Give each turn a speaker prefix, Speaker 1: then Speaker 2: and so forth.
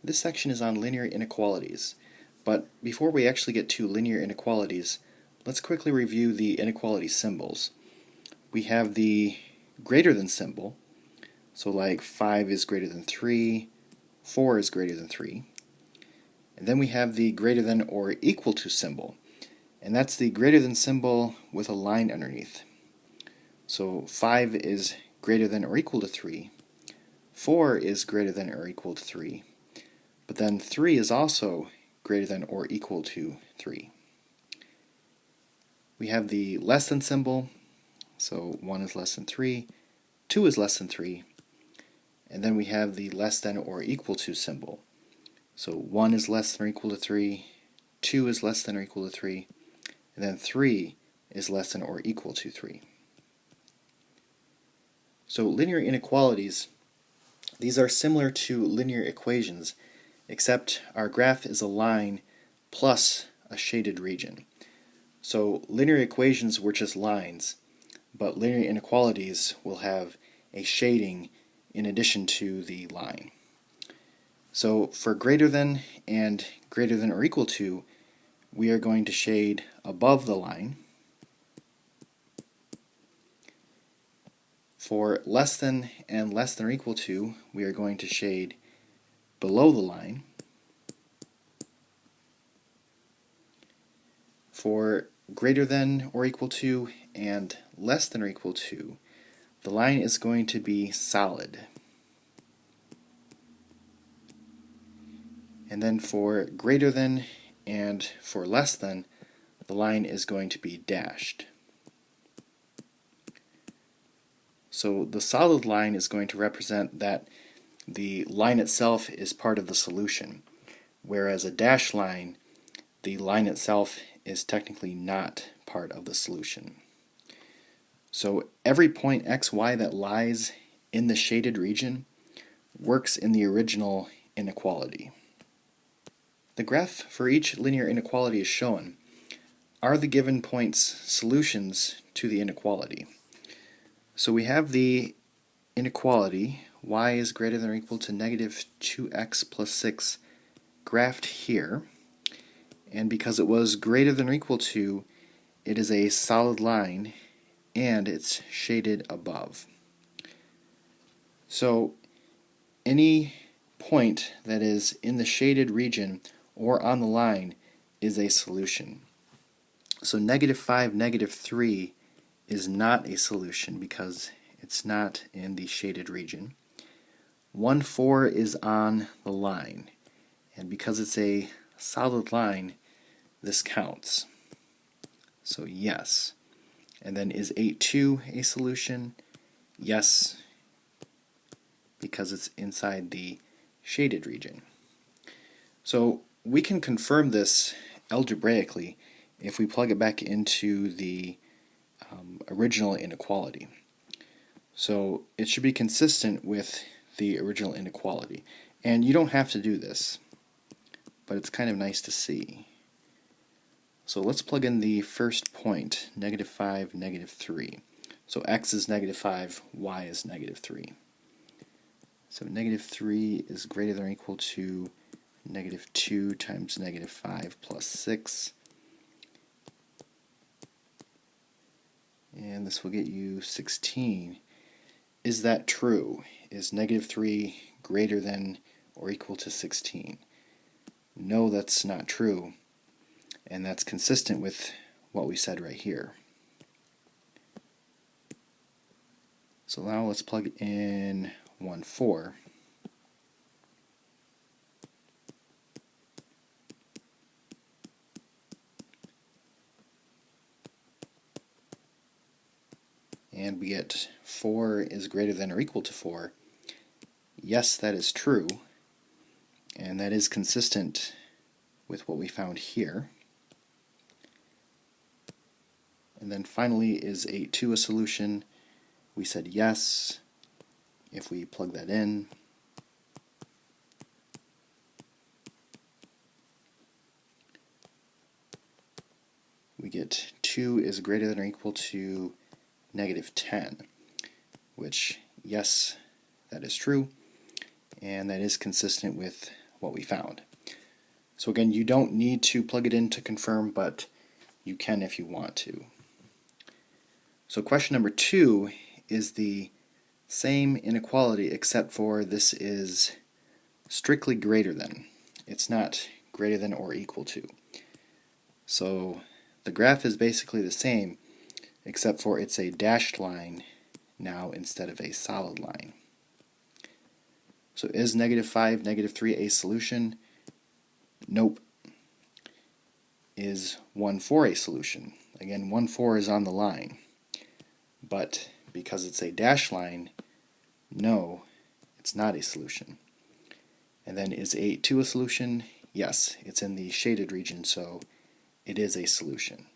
Speaker 1: This section is on linear inequalities, but before we actually get to linear inequalities, let's quickly review the inequality symbols. We have the greater than symbol, so like 5 is greater than 3, 4 is greater than 3. And then we have the greater than or equal to symbol, and that's the greater than symbol with a line underneath. So 5 is greater than or equal to 3, 4 is greater than or equal to 3, but then 3 is also greater than or equal to 3. We have the less than symbol, so 1 is less than 3, 2 is less than 3, and then we have the less than or equal to symbol. So 1 is less than or equal to 3, 2 is less than or equal to 3, and then 3 is less than or equal to 3. So linear inequalities, these are similar to linear equations, except our graph is a line plus a shaded region. So linear equations were just lines, but linear inequalities will have a shading in addition to the line. So for greater than and greater than or equal to, we are going to shade above the line. For less than and less than or equal to, we are going to shade below the line. For greater than or equal to and less than or equal to, the line is going to be solid. And then for greater than and for less than, the line is going to be dashed. So the solid line is going to represent that the line itself is part of the solution, whereas a dashed line, the line itself is technically not part of the solution. So every point xy that lies in the shaded region works in the original inequality. The graph for each linear inequality is shown. Are the given points solutions to the inequality? So we have the inequality y is greater than or equal to negative 2x plus 6 graphed here, and because it was greater than or equal to, it is a solid line and it's shaded above. So any point that is in the shaded region or on the line is a solution. So negative 5, negative 3 is not a solution because it's not in the shaded region. 1, 4 is on the line, and because it's a solid line, this counts. So yes. And then is 8, 2 a solution? Yes, because it's inside the shaded region. So we can confirm this algebraically if we plug it back into the original inequality. So it should be consistent with the original inequality. And you don't have to do this, but it's kind of nice to see. So let's plug in the first point, negative 5, negative 3. So x is negative 5, y is negative 3. So negative 3 is greater than or equal to negative 2 times negative 5 plus 6. And this will get you 16. Is that true? Is negative 3 greater than or equal to 16? No, that's not true. And that's consistent with what we said right here. So now let's plug in 1, 4. And we get 4 is greater than or equal to 4. Yes, that is true, and that is consistent with what we found here. And then finally, is 8, 2 a solution? We said yes. If we plug that in, we get 2 is greater than or equal to negative 10, which, yes, that is true, and that is consistent with what we found. So again, you don't need to plug it in to confirm, but you can if you want to. So question number 2 is the same inequality, except for this is strictly greater than. It's not greater than or equal to. So the graph is basically the same, except for it's a dashed line now instead of a solid line. So is -5, -3 a solution? Nope. Is 1, 4 a solution? Again, 1, 4 is on the line. But because it's a dashed line, no, it's not a solution. And then is 8, 2 a solution? Yes, it's in the shaded region, so it is a solution.